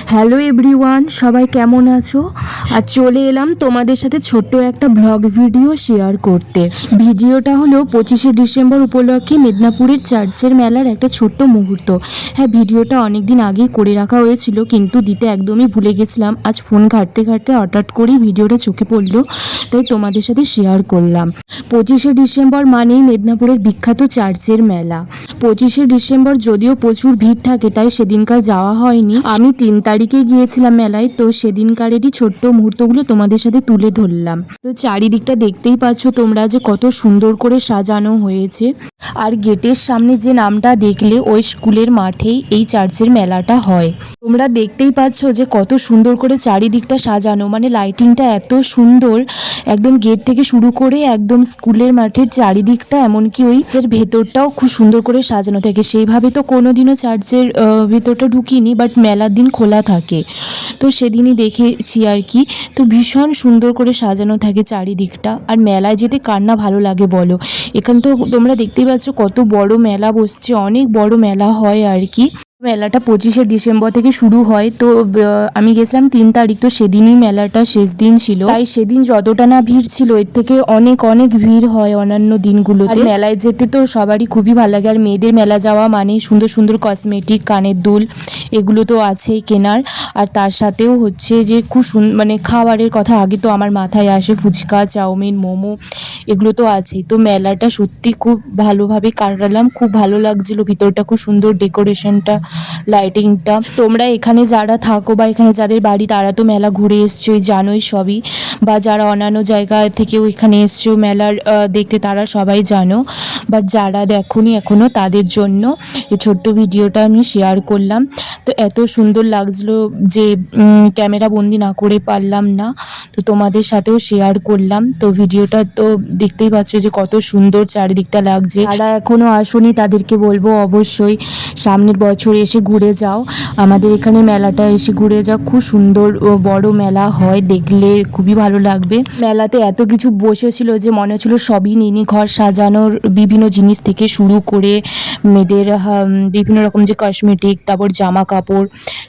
Hello everyone, সবাই কেমন আছো? আর চলে এলাম তোমাদের সাথে ছোট্ট একটা ব্লগ ভিডিও শেয়ার করতে। ভিডিওটা হলো 25শে ডিসেম্বর উপলক্ষে মেদিনীপুরের চার্চের মেলার একটা ছোট্ট মুহূর্ত। হ্যাঁ, ভিডিওটা অনেক দিন আগেই করে রাখা হয়েছিল, কিন্তু দিতে একদমই ভুলে গেছিলাম। আজ ফোন ঘাঁটতে ঘাঁটতে হঠাৎ করেই ভিডিওটা চোখে পড়লো, তাই তোমাদের সাথে শেয়ার করলাম। 25শে ডিসেম্বর মানেই মেদিনীপুরের বিখ্যাত চার্চের মেলা। 25শে ডিসেম্বর যদিও প্রচুর ভিড় থাকে, তাই সেদিনকার যাওয়া হয়নি। আমি 3 তারিখে গিয়েছিলাম মেলায়, তো সেদিনকারেরই ছোট্ট মুহূর্তগুলো তোমাদের সাথে তুলে ধরলাম। তো চারিদিকটা দেখতেই পাচ্ছ তোমরা যে কত সুন্দর করে সাজানো হয়েছে। আর গেটের সামনে যে নামটা দেখলে, ওই স্কুলের মাঠেই এই চার্চের মেলাটা হয়। তোমরা দেখতেই পাচ্ছ যে কত সুন্দর করে চারিদিকটা সাজানো, মানে লাইটিংটা এত সুন্দর, একদম গেট থেকে শুরু করে একদম স্কুলের মাঠের চারিদিকটা, এমনকি ওই চার্চের ভেতরটাও খুব সুন্দর করে সাজানো থাকে। সেইভাবে তো কোনোদিনও চার্চের ভেতরটা ঢুকিনি, বাট মেলার দিন খোলা থাকে, তো সেদিনই দেখেছি আর কি। তো ভীষণ সুন্দর করে সাজানো থাকে চারিদিকটা। আর মেলায় যেতে কার না ভালো লাগে বলো। এখানে তো তোমরা দেখতেই পাচ্ছ কত বড় মেলা বসছে, অনেক বড় মেলা হয় আর কি। মেলাটা 25শে ডিসেম্বর থেকে শুরু হয়। তো আমি গেছিলাম 3 তারিখ, তো সেদিনই মেলাটা শেষ দিন ছিল, তাই সেদিন যতটা না ভিড় ছিল, এর থেকে অনেক অনেক ভিড় হয় অন্যান্য দিনগুলোতে। আর মেলায় যেতে তো সবারই খুবই ভালো লাগে। আর মেয়েদের মেলা যাওয়া মানে সুন্দর সুন্দর কসমেটিক, কানের দুল, এগুলো তো আছেই কেনার। আর তার সাথেও হচ্ছে যে খুব মানে খাবারের কথা আগে তো আমার মাথায় আসে, ফুচকা, চাউমিন, মোমো, এগুলো তো আছেই। তো মেলাটা সত্যি খুব ভালোভাবে কাটালাম, খুব ভালো লাগছিল। ভিতরটা খুব সুন্দর, ডেকোরেশনটা, লাইটিংটা। তোমরা এখানে যারা থাকো বা এখানে যাদের বাড়ি, তারা তো মেলা ঘুরে এসছোই, জানোই সবই। বা যারা অন্যান্য জায়গা থেকেও এখানে এসছো মেলার দেখতে, তারা সবাই জানো। বাট যারা দেখোনি এখনও, তাদের জন্য এই ছোট্ট ভিডিওটা আমি শেয়ার করলাম। তো এত সুন্দর লাগছিলো যে ক্যামেরা বন্দি না করে পারলাম না, তো তোমাদের সাথেও শেয়ার করলাম। তো ভিডিওটা তো দেখতেই পাচ্ছ যে কত সুন্দর চারিদিকটা লাগছে। যারা এখনও আসোনি তাদেরকে বলবো অবশ্যই সামনের বছর এসে ঘুরে যাও, আমাদের এখানে মেলাটা এসে ঘুরে যাও। খুব সুন্দর ও বড় মেলা হয়, দেখলে খুবই ভালো লাগবে। মেলাতে এত কিছু বসেছিল যে মনে হচ্ছিল সবই নিনি। ঘর সাজানোর বিভিন্ন জিনিস থেকে শুরু করে মেয়েদের বিভিন্ন রকম যে কসমেটিক, তারপর জামা কাপড়,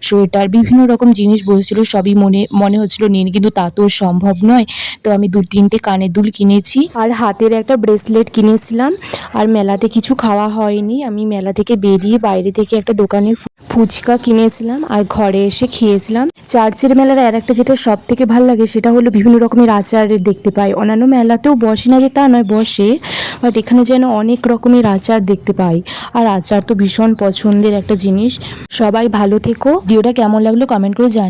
সোয়েটার, বিভিন্ন রকম জিনিস বসেছিল, সবই মনে হচ্ছিল নিন, কিন্তু তা তো সম্ভব নয়। তো আমি 2-3টে কানের দুল কিনেছি আর হাতের একটা ব্রেসলেট কিনেছিলাম। আর মেলাতে কিছু খাওয়া হয়নি, আমি মেলা থেকে বেরিয়ে বাইরে থেকে একটা দোকানে ফুচকা কিনেছিলাম আর ঘরে এসে খেয়েছিলাম। চার্চের মেলার আর একটা যেটা সব থেকে ভালো লাগে, সেটা হলো বিভিন্ন রকমের আচার দেখতে পাই। অন্যান্য মেলাতেও বসে না যে তা নয়, বসে, বাট এখানে যেন অনেক রকমের আচার দেখতে পাই। আর আচার তো ভীষণ পছন্দের একটা জিনিস। সবাই ভালো থেকো। ভিডিওটা কেমন লাগলো কমেন্ট করে জান।